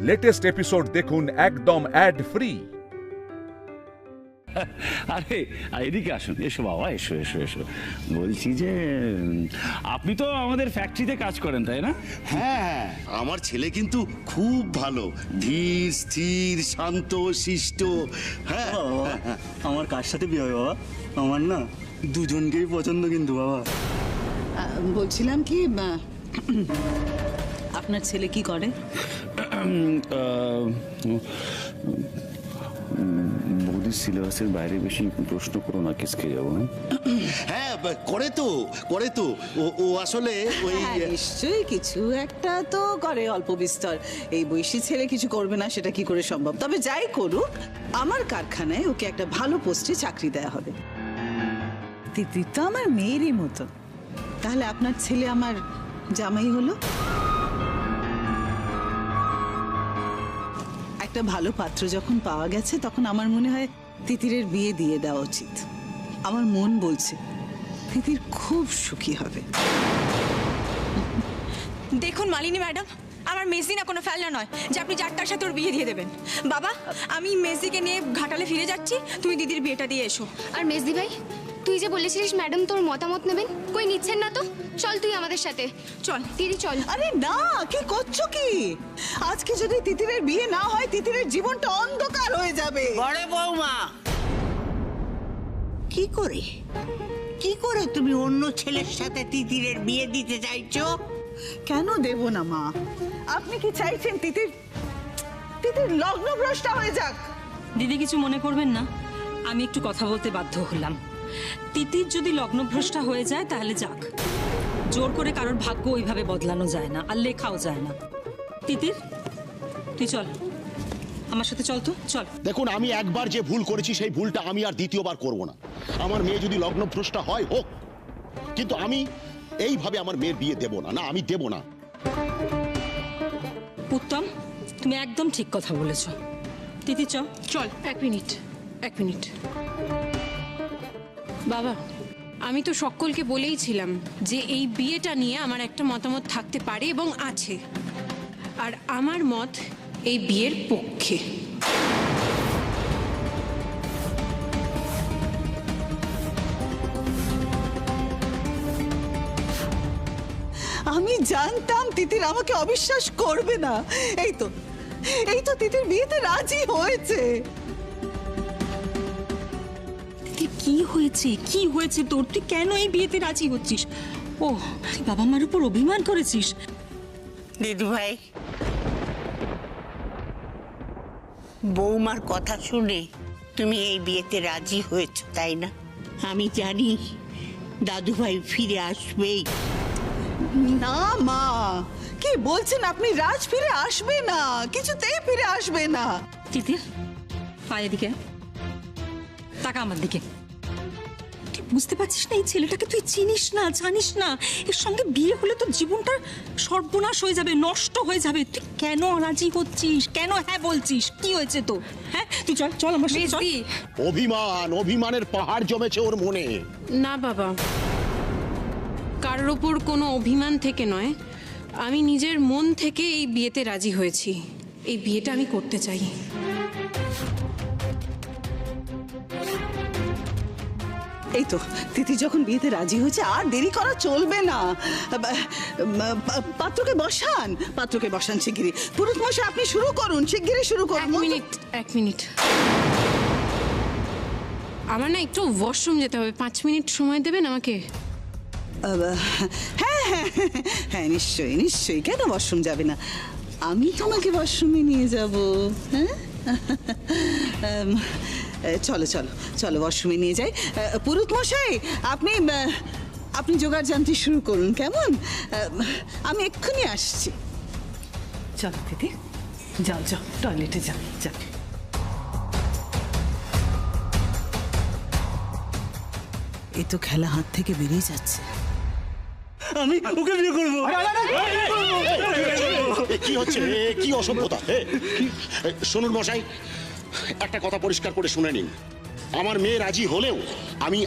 Latest episode দেখুন একদম add free. আরে এদিকে আসুন, এসো বাবা, এসো এসো এসো। বলছি যে আপনি তো আমাদের ফ্যাক্টরিতে কাজ করেন, তাই না? হ্যাঁ, আমার ছেলে কিন্তু খুব ভালো, ধীর স্থির শান্ত শিষ্ট। হ্যাঁ, বাবা, আমার কার সাথে বিয়ে হবে বাবা? আমার না দুজনকেই পছন্দ কিন্তু বাবা। বলছিলাম কি আপনার ছেলে কি করে? বৌদির সিলেবাসের বাইরে বেশি প্রশ্ন করো না, কেসকে যাবো। হ্যাঁ, করে তো করে তো ও আসলে ওই নিশ্চয়ই কিছু একটা তো করে, অল্প বিস্তর। এই বয়সী ছেলে কিছু করবে না সেটা কি করে সম্ভব? তবে যাই করুক, আমার কারখানায় ওকে একটা ভালো পোস্টে চাকরি দেয়া হবে। তিতির তো আমার মেয়েরই মতো, তাহলে আপনার ছেলে আমার জামাই হলো। একটা ভালো পাত্র যখন পাওয়া গেছে তখন আমার মনে হয় তিতিরের বিয়ে দিয়ে দেওয়া উচিত। আমার মন বলছে তিতির খুব সুখী হবে। দেখুন মালিনী ম্যাডাম, আমার মেসি না কোনো ফেলনা নয় যে আপনি যার তার সাথে ওর বিয়ে দিয়ে দেবেন। বাবা, আমি মেসিকে নিয়ে ঘাটালে ফিরে যাচ্ছি, তুমি দিদির বিয়েটা দিয়ে এসো। আর মেজদি ভাই, তুই যে বলেছিলিস ম্যাডাম তোর মতামত নেবেন, কই নিচ্ছেন না তো? চল তুই আমাদের সাথে চল দিদি, চল। আরে না, কি করছো কি? আজকে যদি তিতিরের বিয়ে না হয় তিতিরের জীবনটা অন্ধকার হয়ে যাবে। বড় বৌমা, কি করে কি করে তুমি অন্য ছেলের সাথে তিতিরের বিয়ে দিতে চাইছো? কেন দেব না মা? আপনি কি চাইছেন তিতির লগ্নভ্রষ্টা হয়ে যাক? দিদি কিছু মনে করবেন না, আমি একটু কথা বলতে বাধ্য হলাম। তিতির যদি লগ্নভ্রষ্টা হয়ে যায় তাহলে যাক, জোর করে কারোর ভাগ্য ওইভাবে বদলানো যায় না, আর লেখাও যায় না। তিতির, তুই চল আমার সাথে, চল তো চল। দেখুন, আমি একবার যে ভুল করেছি সেই ভুলটা আমি আর দ্বিতীয়বার করব না। আমার মেয়ে যদি লগ্নভ্রষ্টা হয় হোক, কিন্তু আমি এইভাবে আমার মেয়ের বিয়ে দেব না। না, আমি দেব না। উত্তম, তুমি একদম ঠিক কথা বলেছ। তিতির চল। চল। এক মিনিট বাবা, আমি তো সকলকে বলেইছিলাম যে এই বিয়েটা নিয়ে আমার একটা মতামত থাকতে পারে এবং আছে, আর আমার মত এই বিয়ের পক্ষে। আমি জানতাম তিতির আমাকে অবিশ্বাস করবে না। এই তো তিতির বিয়েতে রাজি হয়েছে। কি হয়েছে তোর? তুই কেন এই বিয়েতে রাজি হচ্ছিস? ও, তুই বাবা মার উপর অভিমান করেছিস? দিদু ভাই, বৌমার কথা শুনে তুমি এই বিয়েতে রাজি হয়েছো, তাই না? আমি জানি দাদু ভাই ফিরে আসবেই। না মা, কি বলছেন আপনি? রাজ ফিরে আসবে না, কিছুতেই ফিরে আসবে না। তিতির, আয় এদিকে, তাকা আমার দিকে। তুই বুঝতে পারছিস না এই ছেলেটাকে তুই চিনিস না, জানিস না? এর সঙ্গে বিয়ে হলে তো জীবনটা সর্বনাশ হয়ে যাবে, নষ্ট হয়ে যাবে। তুই কেন রাজি হচ্ছিস? কেন হ্যাঁ বলছিস? কি হয়েছে তো? হ্যাঁ, তুই চল চল আমার সাথে চল। অভিমানের পাহাড় জমেছে ওর মনে। না বাবা, কারোর ওপর কোনো অভিমান থেকে নয়, আমি নিজের মন থেকে এই বিয়েতে রাজি হয়েছি। এই বিয়েটা আমি করতে চাই। এই তো তিথি যখন বিয়েতে রাজি হয়েছে, আর দেরি করা চলবে না। পাত্রকে বসান শিগগিরই। পুরুষ মশাই, আপনি শুরু করুন, শিগগিরই শুরু করুন। এক মিনিট, আমার না একটু ওয়াশরুম যেতে হবে, 5 মিনিট সময় দেবেন আমাকে? হ্যাঁ হ্যাঁ হ্যাঁ, নিশ্চয়ই। কেন ওয়াশরুম যাবে না? আমি তোমাকে ওয়াশরুমে নিয়ে যাব। হ্যাঁ, চলো ওয়াশরুমে নিয়ে যাই। পুরুত মশাই, আপনি জোগাড় জানতে শুরু করুন, কেমন? আমি এক্ষুনি আসছি। চলো দিদি, যাও টয়লেটে যাও। এই তো খেলা হাত থেকে বেরিয়ে যাচ্ছে। আমি ওকে বিয়ে করবো। কি হচ্ছে? কি অসভ্যতা! শুনুন মশাই, একটা কথা পরিষ্কার করে শুনে নিন। আমার মেয়ে রাজি হলেও আমি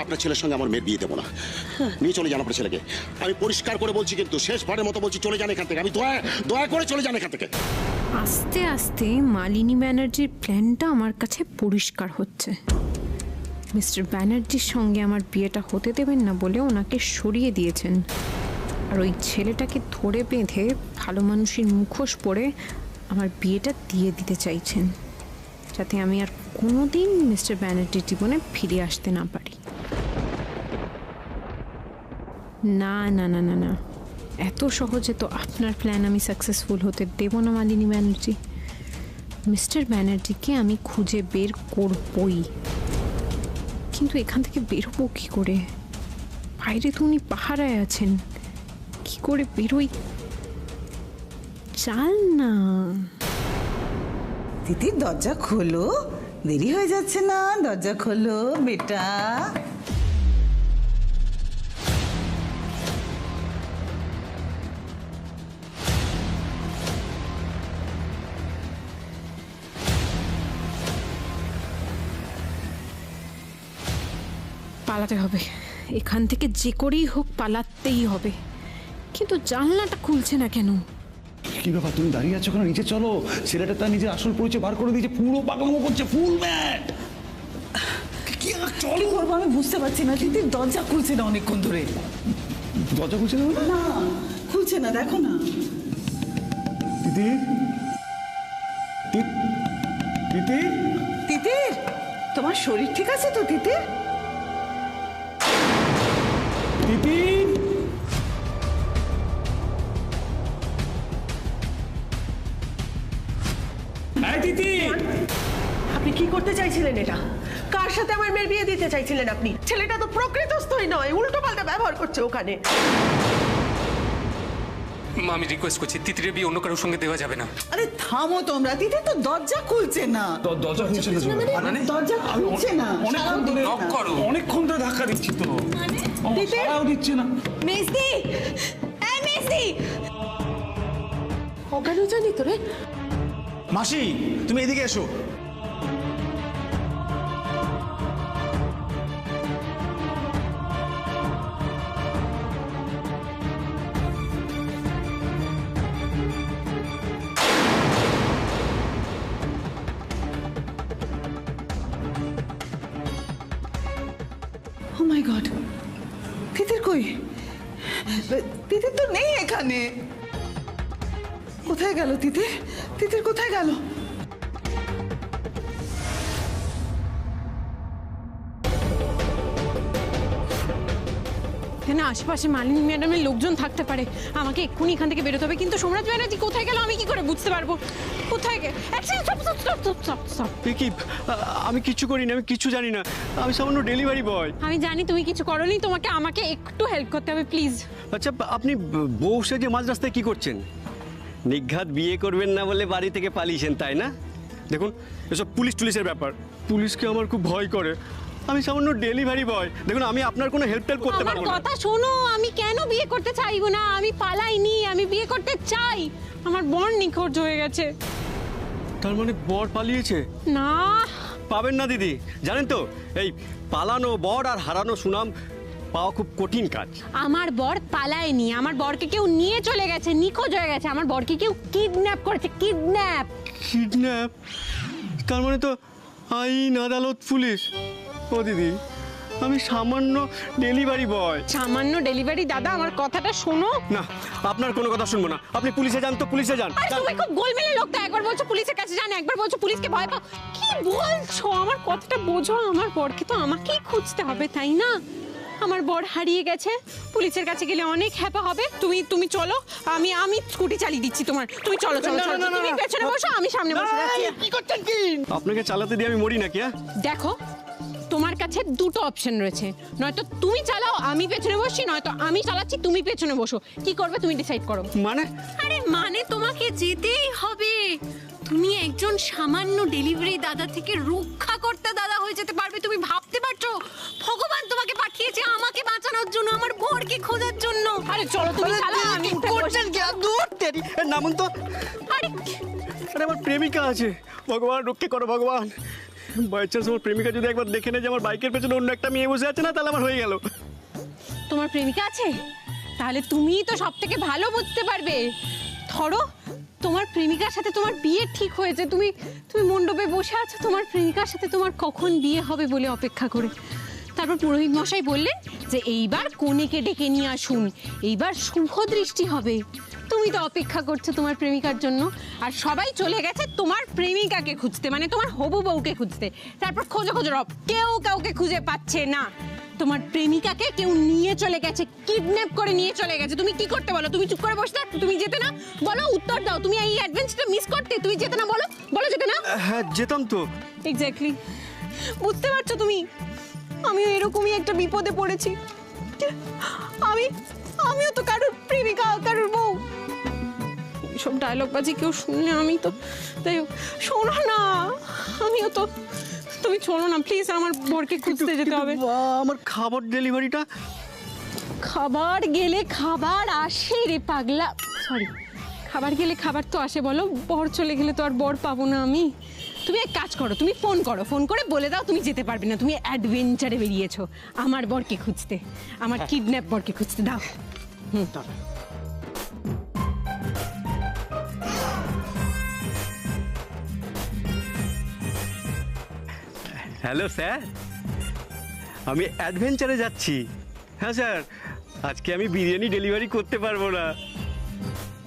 আপনার ছেলের সঙ্গে আমার মেয়ের বিয়ে দেবো না। নিয়ে চলে যান আপনার ছেলেকে। আমি পরিষ্কার করে বলছি, কিন্তু শেষবারের মতো বলছি, চলে যান এখান থেকে। আমি দয়া করে চলে যান এখান থেকে। আস্তে আস্তে মালিনী ব্যানার্জির প্ল্যানটা আমার কাছে পরিষ্কার হচ্ছে। মিস্টার ব্যানার্জির সঙ্গে আমার বিয়েটা হতে দেবেন না বলে ওনাকে সরিয়ে দিয়েছেন, আর ওই ছেলেটাকে ধরে বেঁধে ভালো মানুষের মুখোশ পরে আমার বিয়েটা দিয়ে দিতে চাইছেন, যাতে আমি আর কোনোদিন মিস্টার ব্যানার্জির জীবনে ফিরে আসতে না পারি। না না না না না, এত সহজে তো আপনার প্ল্যান আমি সাকসেসফুল হতে দেব না মালিনী ব্যানার্জি। মিস্টার ব্যানার্জিকে আমি খুঁজে বের করবই, কিন্তু এখান থেকে বেরোবো কী করে? বাইরে তো উনি পাহারায় আছেন, কি করে বেরোই? চাল না। তিতির দরজা খোলো, দেরি হয়ে যাচ্ছে না, দরজা খোলো বেটা। পালাতে হবে, এখান থেকে যে করেই হোক পালাতেই হবে। কিন্তু জানলাটা খুলছে না কেন? কি ব্যাপার, তুমি দাঁড়িয়ে আছো কেন? নিচে চলো। ছেলেটা তার নিজের আসল পরিচয় বার করে দিয়েছে, পুরো পাগলামো করছে, ফুল ম্যাড। কি করবো আমি বুঝতে পারছি না, তিতির দরজা খুলছে না অনেকক্ষণ ধরে। দরজা খুলছে না? না খুলছে না, দেখো না। দিদি, দিদি, তিতির, তোমার শরীর ঠিক আছে তো তিতির? দিদি, দিদি, আপনি কি করতে চাইছিলেন এটা? কার সাথে আমার মেয়ের বিয়ে দিতে চাইছিলেন আপনি? ছেলেটা তো প্রকৃতস্থই নয়, উল্টো পাল্টা ব্যবহার করছে ওখানে। মা, আমি রিকোয়েস্ট করছি, তিতিরের বিয়ে অন্য কারোর সঙ্গে দেওয়া যাবে না। আরে থামো তোমরা, তিতির তো দরজা খুলছে না। দরজা খুলছে না মানে দরজা খুলছে না, অনেকক্ষণ ধরে নক করো। অনেকক্ষণ ধরে ধাক্কা দিচ্ছি তো, সারাও দিচ্ছে না। মেজদি, এই মেজদি, অজ্ঞান জানি তো রে। মাসি, তুমি এদিকে এসো। ও মাই গড, তিতির কই? তিতির তো নেই এখানে। কোথায় গেল তিতির? তিতির কোথায় গেল? এখানে আশেপাশে মালিনী ম্যাডামের লোকজন থাকতে পারে, আমাকে এক্ষুনি এখান থেকে বেরোতে হবে। কিন্তু সোমরাজ ব্যানার্জি কোথায় গেল আমি কি করে বুঝতে পারবো? কোথায় গেল? আমি কিছু করিনি, আমি কিছু জানি না, আমি সামান্য ডেলিভারি বয়। আমি জানি তুমি কিছু করোনি, তোমাকে আমাকে একটু হেল্প করতে হবে প্লিজ। আচ্ছা, আপনি বউ সেজে মাঝ রাস্তায় কি করছেন? নিঘাত বিয়ে করবেন না বলে বাড়ি থেকে পালিয়েছেন, তাই না? দেখুন, এসব পুলিশের ব্যাপার, পুলিশকে আমার খুব ভয় করে। আমি সামান্য ডেলিভারি বয়, দেখুন আমি আপনার কোনো হেল্প করতে আমার পারবো না। কথা শোনো, আমি কেন বিয়ে করতে চাইবো না? আমি পালাইনি, আমি বিয়ে করতে চাই। আমার বর নিখোঁজ হয়ে গেছে। তার মানে বর পালিয়েছে? না, পাবেন না দিদি, জানেন তো এই পালানো বর আর হারানো সুনাম পাওয়া খুব কঠিন কাজ। আমার বর পালায়নি, আমার বরকে কেউ নিয়ে চলে গেছে, নিখোঁজ হয়ে গেছে। আমার বরকে কেউ কিডন্যাপ করেছে, কিডন্যাপ। কিডন্যাপ? তার মানে তো আইন, আদালত, পুলিশ। ও দিদি, আমি সামান্য ডেলিভারি বয়। সামান্য ডেলিভারি? দাদা আমার কথাটা শোনো না, আপনার কোনো কথা শুনবো না। আপনি পুলিশে যান তো, পুলিশে যান। আরে তুমি খুব গোলমেলে লোক তো, একবার বলছো পুলিশের কাছে যান, একবার বলছো পুলিশকে ভয় পাও। কি বলছো? আমার কথাটা বোঝো, আমার বরকে তো আমাকেই খুঁজতে হবে, তাই না? আমার বর হারিয়ে গেছে, পুলিশের কাছে গেলে অনেক হ্যাপা হবে। তুমি চলো, আমি স্কুটি চালিয়ে দিচ্ছি তোমার। তুমি চলো চলো চলো, তুমি পেছনে বসো, আমি সামনে বসে যাচ্ছি। কি করছেন কি? আপনাকে চালাতে দিয়ে আমি মরি নাকি? দেখো, তোমার কাছে দুটো অপশন রয়েছে, নয়তো তুমি চালাও আমি পেছনে বসছি, নয়তো আমি চালাচ্ছি তুমি পেছনে বসো। কি করবে তুমি ডিসাইড করো। মানে? আরে মানে তোমাকে যেতেই হবে। তুমি একজন সামান্য ডেলিভারি দাদা থেকে রক্ষা করতে দাদা হয়ে যেতে পারবে। তুমি ভাবতে পারছো ভগবান তোমাকে পাঠিয়েছে আমাকে বাঁচানোর জন্য, আমার বরকে খোঁজার জন্য। আরে চলো তুমি চালাও, আমি করছেন কি? দূর তেরি, নামুন তো। আরে আরে আমার প্রেমিকা আছে, ভগবান রক্ষা করো ভগবান। বাই চান্স আমার প্রেমিকা যদি একবার দেখে নেয় যে আমার বাইকের পেছনে অন্য একটা মেয়ে বসে আছে না, তাহলে আমার হয়ে গেল। তোমার প্রেমিকা আছে? তাহলে তুমিই তো সব থেকে ভালো বুঝতে পারবে। ধরো তোমার প্রেমিকার সাথে তোমার বিয়ে ঠিক হয়েছে, তুমি তুমি মণ্ডপে বসে আছো তোমার প্রেমিকার সাথে তোমার কখন বিয়ে হবে বলে অপেক্ষা করে। তারপর পুরোহিত মশাই বললেন যে এইবার কনেকে ডেকে নিয়ে আসুন, এইবার শুভ দৃষ্টি হবে। তুমি তো অপেক্ষা করছো তোমার প্রেমিকার জন্য, আর সবাই চলে গেছে তোমার প্রেমিকাকে খুঁজতে, মানে তোমার হবু বউকে খুঁজতে। তারপর খোঁজো খোঁজো রব, কেউ কাউকে খুঁজে পাচ্ছে না। তোমার প্রেমিকাকে কেউ নিয়ে চলে গেছে, কিডন্যাপ করে নিয়ে চলে গেছে। তুমি কি করতে বলো? তুমি চুপ করে বসে থাকতে? তুমি যেতে না? বলো, উত্তর দাও। তুমি এই অ্যাডভেঞ্চারটা মিস করতে? তুমি যেতে না? বলো বলো, যেতে না? হ্যাঁ যেতাম তো। এক্স্যাক্টলি, বুঝতে পারছো তুমি? আমিও এরকমই একটা বিপদে পড়েছি। আমিও তো কারোর প্রেমিকা, কারোর বউ। সব ডায়লগ বাজি কেউ শুনলে আমি তো, তাই শোনো না, আমিও তো। তুমি শোনো না প্লিজ, আমার বরকে খুঁজতে যেতে হবে। আমার খাবার ডেলিভারিটা। খাবার গেলে খাবার আসে রে পাগলা। সরি, খাবার গেলে খাবার তো আসে বলো, বর চলে গেলে তো আর বর পাবো না আমি। তুমি এক কাজ করো, তুমি ফোন করো, ফোন করে বলে দাও তুমি যেতে পারবে না, তুমি অ্যাডভেঞ্চারে বেরিয়েছো আমার বরকে খুঁজতে, আমার কিডন্যাপ বরকে খুঁজতে। দাও। হ্যালো স্যার, আমি অ্যাডভেঞ্চারে যাচ্ছি। হ্যাঁ স্যার, আজকে আমি বিরিয়ানি ডেলিভারি করতে পারবো না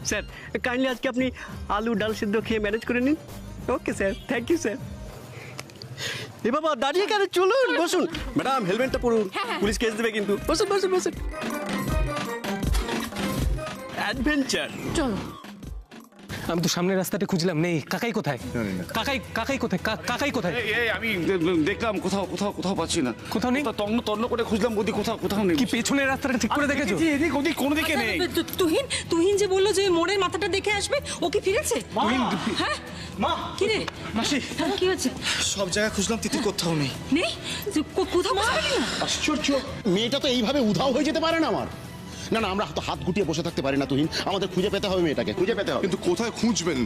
স্যার। কাইন্ডলি আজকে আপনি আলু ডাল সিদ্ধ খেয়ে ম্যানেজ করে নিন। Okay sir, thank you sir. এ বাবা দাঁড়িয়ে কেন, চলুন বসুন। ম্যাডাম হেলমেটটা পরুন, পুলিশ কেস দেবে কিন্তু। বসুন বসুন বসুন। অ্যাডভেঞ্চার চলো। আমি তো সামনের রাস্তাটা খুঁজলাম, নেই। কাকাই কোথায়? কাকাই কোথায়? কাকাই কোথায়? আমি দেখলাম কোথাও কোথাও কোথাও পাচ্ছি না। কোথাও নেই? তন্ন তন্ন করে খুঁজলাম বৌদি, কোথাও নেই। কি পেছনের রাস্তাটা ঠিক করে দেখেছো? এদিক ওদিক কোনো দিকে নেই। তুহিন যে বললো যে মোড়ের মাথাটা দেখে আসবে, ও কি ফিরেছে? হ্যাঁ মা, কি রে মাসি, কি হচ্ছে? সব জায়গায় খুঁজলাম, তিতির কোথাও নেই। নেই? কোথাও বুঝতে না? আশ্চর্য, মেয়েটা তো এইভাবে উধাও হয়ে যেতে পারে না আমার। না না, আমরা তো হাত গুটিয়ে বসে থাকতে পারি না তুহিন, আমাদের খুঁজে পেতে হবে মেয়েটাকে, খুঁজে পেতে হবে। কিন্তু কোথায় খুঁজবেন?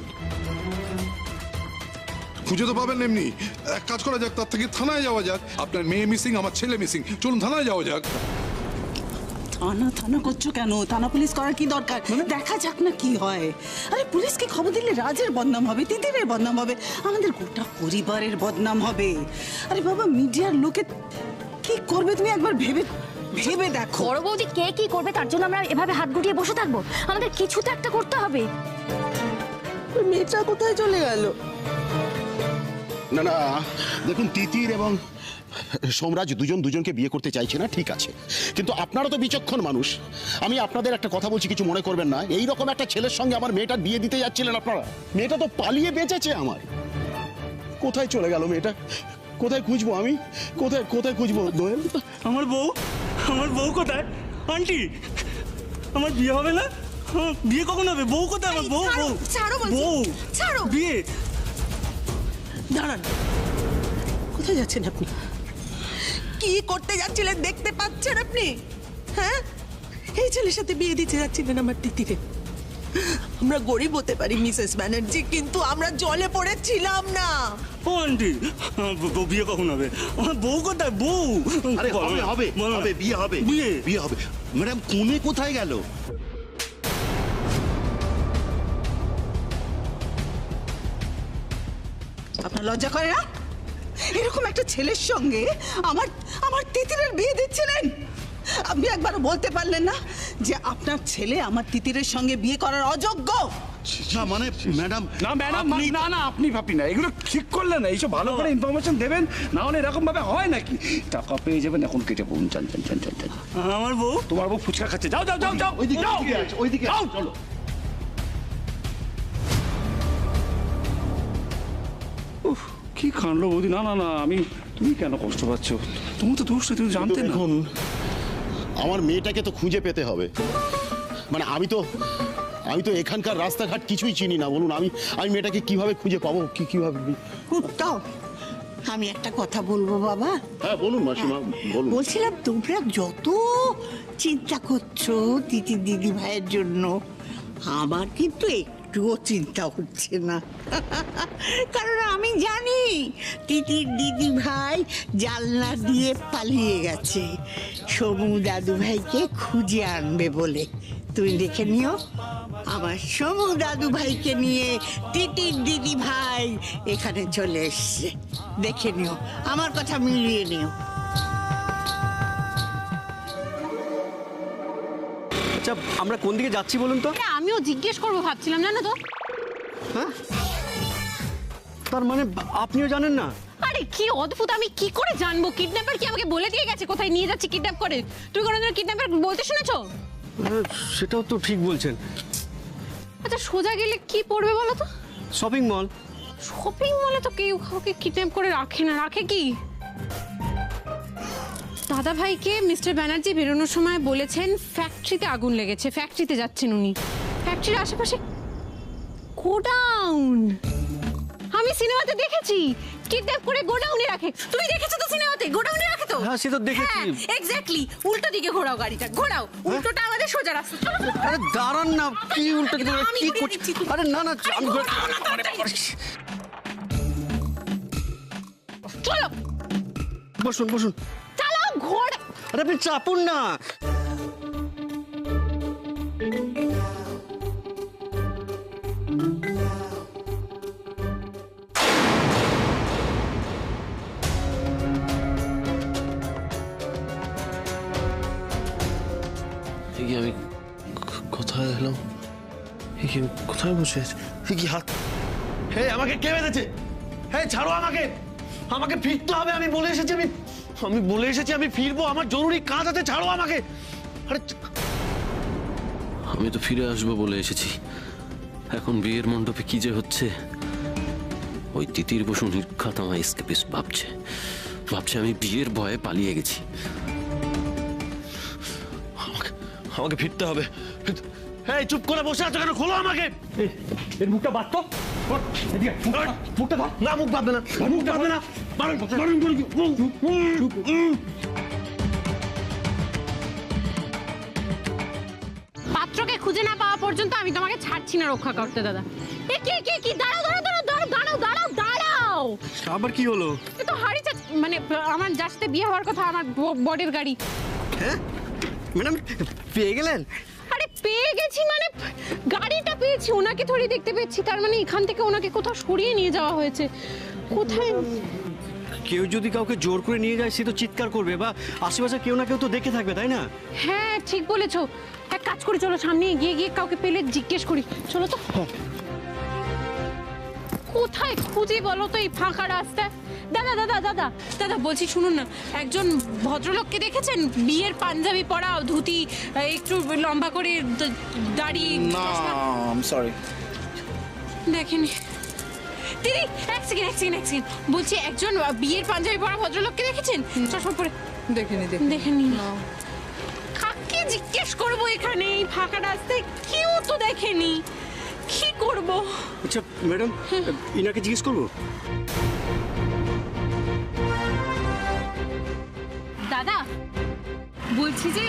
খুঁজে তো পাবেন এমনি। এক কাজ করা যাক, তার থেকে থানায় যাওয়া যাক। আপনার মেয়ে মিসিং, আমার ছেলে মিসিং, চলুন থানায় যাওয়া যাক। থানা করছো কেন? থানা পুলিশ করার কি দরকার? দেখা যাক না কি হয়। আরে পুলিশকে খবর দিলে রাজের বদনাম হবে, তিতিরের বদনাম হবে, আমাদের গোটা পরিবারের বদনাম হবে। আরে বাবা, মিডিয়ার লোকে কি করবে তুমি একবার ভেবে দেখো। বড় বৌদি কে কি করবে তার জন্য আমরা এভাবে হাত গুটিয়ে বসে থাকবো? আমাদের কিছু তো একটা করতে হবে। মেয়েটা কোথায় চলে গেল? না না, দেখুন তিতির এবং সোমরাজ দুজনকে বিয়ে করতে চাইছে না, ঠিক আছে, কিন্তু আপনারা তো বিচক্ষণ মানুষ। আমি আপনাদের একটা কথা বলছি, কিছু মনে করবেন না। এই রকম একটা ছেলের সঙ্গে আমার মেয়েটার বিয়ে দিতে যাচ্ছিলেন আপনারা। মেয়েটা তো পালিয়ে বেঁচেছে আমার। কোথায় চলে গেল মেয়েটা? কোথায় খুঁজবো আমি? কোথায় খুঁজবো দোয়েল? আমার বউ কোথায়? আন্টি, আমার বিয়ে হবে না? বিয়ে কখন হবে? বউ কোথায় আমার? বউ বউ ছাড়ো। বিয়ে? দাঁড়ান, কোথায় যাচ্ছেন আপনি? কি করতে যাচ্ছিলেন দেখতে পাচ্ছেন আপনি? হ্যাঁ, এই ছেলের সাথে বিয়ে দিতে যাচ্ছিলেন আমার তিতিরে। আমরা গরিব হতে পারি মিসেস ব্যানার্জি, কিন্তু আমরা জলে পড়েছিলাম না। ও আন্টি, বিয়ে কখন হবে? আমার বউ কোথায়? বউ? আরে হবে বিয়ে হবে, বিয়ে হবে। ম্যাডাম কোণে কোথায় গেল? আপনার লজ্জা করে না? এরকম একটা ছেলের সঙ্গে আমার তিতিরের বিয়ে দিচ্ছিলেন? আপনি একবার বলতে পারলেন না যে আপনার ছেলে আমার তিতিরের সঙ্গে বিয়ে করার অযোগ্য? না মানে ম্যাডাম, আপনি ভাবি না, এগুলো ঠিক করলেন না। এইসব ভালো করে ইনফরমেশন দেবেন, না হলে এরকম ভাবে হয় নাকি? টাকা পেয়ে যাবেন, এখন কেটে পড়ুন। চান। আমার বউ? তোমার বউ ফুচকা খাচ্ছে। যাও ওইদিকে চলো। কি কাণ্ডব বৌদি। না, তুমি কেন কষ্ট পাচ্ছ? তুমি তো দোষ, তুমি জানতে না। এখন আমার মেয়েটাকে তো খুঁজে পেতে হবে। মানে আমি তো এখানকার রাস্তাঘাট কিছুই চিনি না। বলুন, আমি মেয়েটাকে কিভাবে খুঁজে পাবো? কিভাবে? আমি একটা কথা বলবো বাবা? হ্যাঁ বলুন মাসিমা, বলুন। বলছিলাম, তোমরা যত চিন্তা করছো তিতির দিদি ভাইয়ের জন্য, আমার কিন্তু একটু একটুও চিন্তা হচ্ছে না, কারণ আমি জানি তিতির দিদি ভাই জানলা দিয়ে পালিয়ে গেছে সমু দাদু ভাইকে খুঁজে আনবে বলে। তুমি দেখে নিও, আমার সমু দাদু ভাইকে নিয়ে তিতির দিদি ভাই এখানে চলে এসছে। দেখে নিও, আমার কথা মিলিয়ে নিও। আচ্ছা আমরা কোন দিকে যাচ্ছি বলুন তো? আমিও জিজ্ঞেস করবো ভাবছিলাম, জানো তো। হ্যাঁ, তার মানে আপনিও জানেন না? আরে কি অদ্ভুত, আমি কি করে জানবো? কিডন্যাপার কি আমাকে বলে দিয়ে গেছে কোথায় নিয়ে যাচ্ছে কিডন্যাপ করে? তুমি কোনোদিন কিডন্যাপার বলতে শুনেছো? সেটাও তো ঠিক বলছেন। আচ্ছা সোজা গেলে কি পড়বে বলো তো? Shopping mall. শপিং মলে তো কেউ কাউকে কিডন্যাপ করে রাখে না। রাখে কি? দাদা ভাইকে মিস্টার ব্যানার্জি বেরোনোর সময় বলেছেন ফ্যাক্টরিতে আগুন লেগেছে, ফ্যাক্টরিতে যাচ্ছেন উনি। ফ্যাক্টরির আশেপাশে গোডাউন, আমি সিনেমাতে দেখেছি কিডন্যাপ করে গোডাউনে রাখে। তুমি দেখেছো তো সিনেমাতে গোডাউনে রাখে তো? হ্যাঁ সে তো দেখেছি। এক্স্যাক্টলি, উল্টো দিকে ঘোরাও গাড়িটা, ঘোরাও। উল্টোটা আমাদের সোজা রাস্তা। আরে দাঁড়ান না, কি উল্টো দিকে কি করছিস? আরে না না আমি চলো বসুন বসুন। চালাও ঘোড়া। আরে আপনি চাপুন না। আমি কোথায় এলাম? কোথায় বসে আছে? কি হাত? হে আমাকে কে বেঁধেছে? হে ছাড়ো আমাকে, আমাকে ফিরতে হবে। আমি বলে এসেছি আমি বলে এসেছি আমি ফিরবো, আমার জরুরি কাজ আছে। ছাড়ো আমাকে। আরে আমি তো ফিরে আসবো বলে এসেছি, এখন বিয়ের মণ্ডপে কি যে হচ্ছে। ওই তিতির বসু নির্ঘাত আমার এসকেপিস্ট ভাবছে আমি বিয়ের ভয়ে পালিয়ে গেছি। আমাকে ফিরতে হবে। এই চুপ করে বসে আছো কেন? খোলো আমাকে। এর মুখটা বাদ তো। মুখটা ধর। না মুখ বাঁধবে না, মুখ বাঁধবে না। পাত্রকে খুঁজে না পাওয়া পর্যন্ত আমি তোমাকে ছাড়ছি না রক্ষা করতে। দাদা এ কি কি কি? দাঁড়াও দাঁড়াও দাঁড়াও দাঁড়াও দাঁড়াও দাঁড়াও। আবার কি হলো? এ তো হারিয়েছে, মানে আমার যার সাথে বিয়ে হওয়ার কথা, আমার বডির গাড়ি। হ্যাঁ ম্যাডাম পেয়ে গেলেন? আরে পেয়ে গেছি মানে গাড়িটা পেয়েছি, ওনাকে থোড়ি দেখতে পেয়েছি। তার মানে এখান থেকে ওনাকে কোথাও সরিয়ে নিয়ে যাওয়া হয়েছে। কোথায়? কেউ যদি কাউকে জোর করে নিয়ে যায় সে তো চিৎকার করবে, বা আশেপাশে কেউ না কেউ তো দেখে থাকবে, তাই না? হ্যাঁ ঠিক বলেছো। এক কাজ করি, চলো সামনে এগিয়ে গিয়ে কাউকে পেলে জিজ্ঞেস করি। চলো তো। কোথায় খুঁজি বলো তো এই ফাঁকা রাস্তায়? দাদা দাদা দাদা দাদা বলছি শুনুন না, একজন ভদ্রলোককে দেখেছেন? বিয়ের পাঞ্জাবি পরা, ধুতি, একটু লম্বা করে দাড়ি। না সরি দেখেনি। দিদি এক সেকেন্ড বলছি, একজন বিয়ের পাঞ্জাবি পরা ভদ্রলোককে দেখেছেন? চশমা পরে। দেখেনি। কাকে জিজ্ঞেস করবো এখানে এই ফাঁকা রাস্তায়? কেউ তো দেখেনি, কি করব? আচ্ছা ম্যাডাম ইনাকে জিজ্ঞেস করবো? দাদা বলছি যে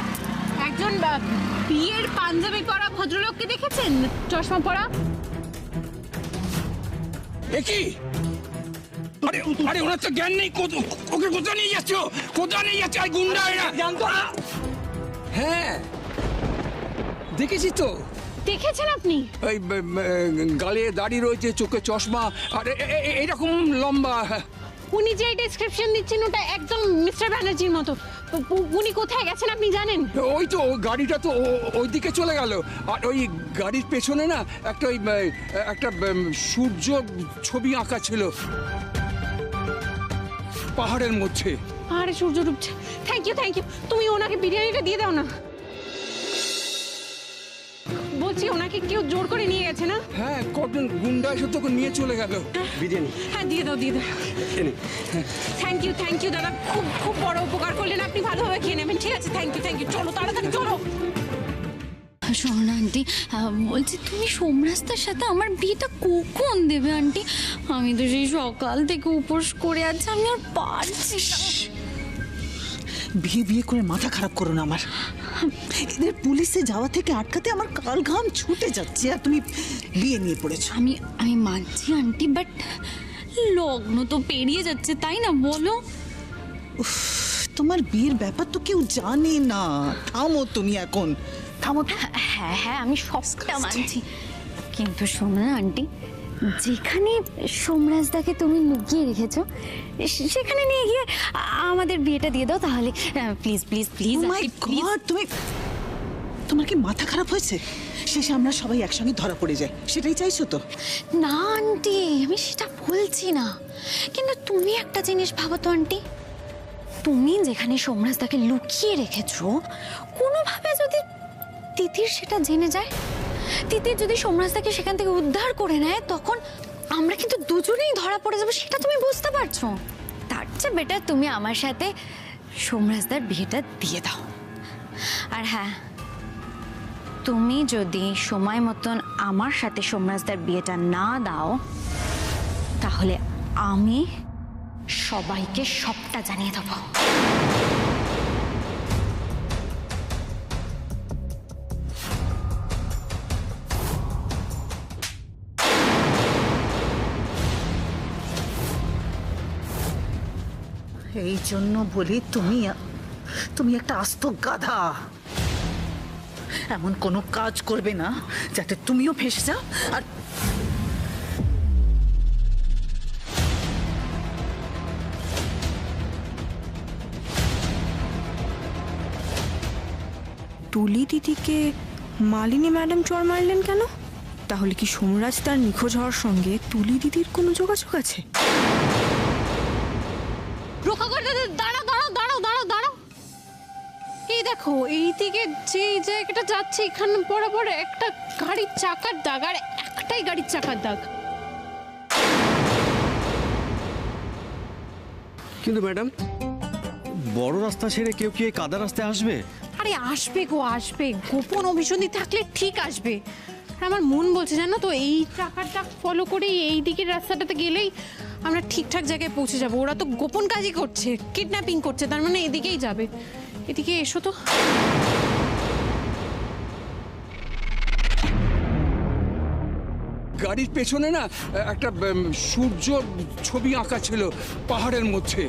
একজন বিয়ের পাঞ্জাবি পরা ভদ্রলোককে দেখেছেন? চশমা পরা। কি? আরে আরে ওনার তো জ্ঞান নেই। ওকে কোথায় নিয়ে যাচ্ছ? কোথায় নিয়ে যাচ্ছ? আর গুন্ডা এরা জানতো না। হ্যাঁ দেখেছি তো। দেখেছেন আপনি? ওই গালে দাড়ি রয়েছে, চোখে চশমা, আর এইরকম লম্বা। উনি যে ডেসক্রিপশন দিচ্ছেন ওটা একদম মিস্টার ব্যানার্জির মতো। উনি কোথায় গেছেন আপনি জানেন? ওই তো গাড়িটা তো ওই দিকে চলে গেল, আর ওই গাড়ির পেছনে না একটা সূর্য ছবি আঁকা ছিল পাহাড়ের মধ্যে। পাহাড়ে সূর্য ডুবছে। থ্যাংক ইউ তুমি ওনাকে বিরিয়ানিটা দিয়ে দাও না। বলছি ওনাকে কেউ জোর করে নিয়ে গেছে না? হ্যাঁ কজন গুন্ডা এসে তোকে নিয়ে চলে গেল। বিরিয়ানি হ্যাঁ দিয়ে দাও। থ্যাংক ইউ দাদা, খুব বড় উপকার করলেন আপনি। ভালোভাবে খেয়ে নেবেন, ঠিক আছে? Thank you. চলো তাড়াতাড়ি চলো। শোনো আন্টি, বলছি তুমি সোমরাস্তার সাথে আমার বিয়েটা কখন দেবে আন্টি? আমি তো সেই সকাল থেকে উপোস করে আছি, আমি আর পারছি না। বিয়ে করে মাথা খারাপ করো না আমার। এদের পুলিশে যাওয়া থেকে আটকাতে আমার কাল ঘাম ছুটে যাচ্ছে, আর তুমি বিয়ে নিয়ে পড়েছো। আমি মানছি আন্টি, বাট লগ্ন তো পেরিয়ে যাচ্ছে, তাই না বলো? তোমার বিয়ের ব্যাপার তো কেউ জানে না। থামো তুমি এখন, থামো। হ্যাঁ আমি সবটা মানছি, কিন্তু শোনো না আন্টি, যেখানে সোমরাজদাকে তুমি লুকিয়ে রেখেছো সেখানে নিয়ে গিয়ে আমাদের বিয়েটা দিয়ে দাও তাহলে, please please please. My god, তোমার কি মাথা খারাপ হয়েছে? শেষে আমরা সবাই একসঙ্গে ধরা পড়ে যাই, সেটাই চাইছো তো? না আন্টি, আমি সেটা বলছি না, কিন্তু তুমি একটা জিনিস ভাবো তো আন্টি, তুমি যেখানে সোমরাজদাকে লুকিয়ে রেখেছো, কোনোভাবে যদি তিতির সেটা জেনে যায়, তিতির যদি সোমরাজদাকে সেখান থেকে উদ্ধার করে নেয়, তখন আমরা কিন্তু দুজনেই ধরা পড়ে যাবো, সেটা তুমি বুঝতে পারছো? তার চেয়ে বেটার তুমি আমার সাথে সোমরাজদার বিয়েটা দিয়ে দাও। আর হ্যাঁ, তুমি যদি সময় মতন আমার সাথে সোমরাজদার বিয়েটা না দাও, তাহলে আমি সবাইকে সবটা জানিয়ে দেবো। এই জন্য বলি তুমি একটা আস্ত গাধা। এমন কোনো কাজ করবে না যাতে তুমিও ফেঁসে যাও। আর তুলি দিদিকে মালিনী ম্যাডাম চড় মারলেন কেন? তাহলে কি সোমরাজ তার নিখোঁজ হওয়ার সঙ্গে তুলি দিদির কোনো যোগাযোগ আছে? দাঁড়াও, এই দেখো, এই দিকে যে জায়গাটা যাচ্ছে এখানে বরাবর একটা গাড়ির চাকার দাগ, আর একটাই গাড়ির চাকার দাগ। কিন্তু ম্যাডাম, বড় রাস্তা ছেড়ে কেউ কি এই কাদা রাস্তায় আসবে? আরে আসবে গো, আসবে, গোপন অভিসন্ধি থাকলে ঠিক আসবে। আমার মন বলছে জানো তো, এই চাকার দাগ ফলো করে এই দিকের রাস্তাটাতে গেলেই আমরা ঠিকঠাক জায়গায় পৌঁছে যাব। ওরা তো গোপন কাজই করছে, কিডন্যাপিং করছে, তার মানে এদিকেই যাবে। এদিকে এসো তো। গাড়ির পেছনে না একটা সূর্য ছবি আঁকা ছিল পাহাড়ের মধ্যে।